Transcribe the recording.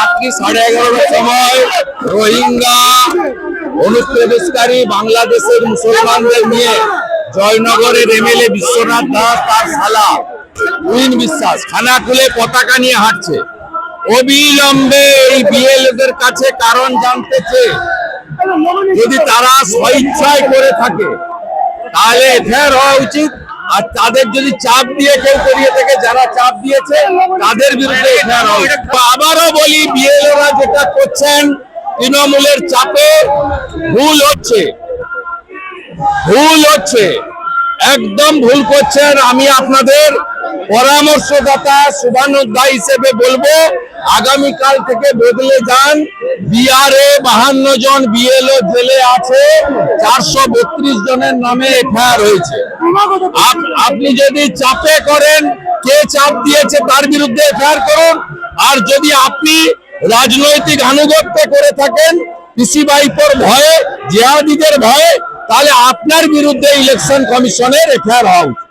রাত্রি 11:30টার সময় রোহিঙ্গা অনুপ্রবেশকারী বাংলাদেশের মুসলমানদের নিয়ে জয়নগরের এমএলএ বিশ্বনাথ দাস তার শালা উইন বিশ্বাস খানা খুলে পতাকা নিয়ে হাঁটছে। অবিলম্বে এই বিএলওদের কাছে কারণ জানতে চেয়ে যদি তারা স্বেচ্ছায় করে থাকে তাহলে এফআইআর হওয়া উচিত। আর তাদের যদি চাপ দিয়ে কেউ করিয়ে থাকে, যারা চাপ দিয়েছে তাদের বিরুদ্ধে এফআইআর হওয়া উচিত। আবারও বলি, বিএলওরা যেটা করছেন তৃণমূলের চাপে ভুল হচ্ছে, একদম ভুল করছেন। আমি আপনাদের পরামর্শদাতা শুভানুধ্যায়ী হিসেবে বলবো, আগামীকাল থেকে বদলে যান। বিহারে 52 জন বিএলও জেলে আছে, 432 জনের নামে এফআইআর হয়েছে। আপনি যদি চাপে করেন, কে চাপ দিয়েছে তার বিরুদ্ধে এফআইআর করুন। আর যদি আপনি রাজনৈতিক আনুগত্য করে থাকেন পিসি ভাইপোর ভয়ে, জিহাদিদের ভয়ে, তাহলে আপনার বিরুদ্ধে ইলেকশন কমিশনের এফআইআর হওয়া উচিত।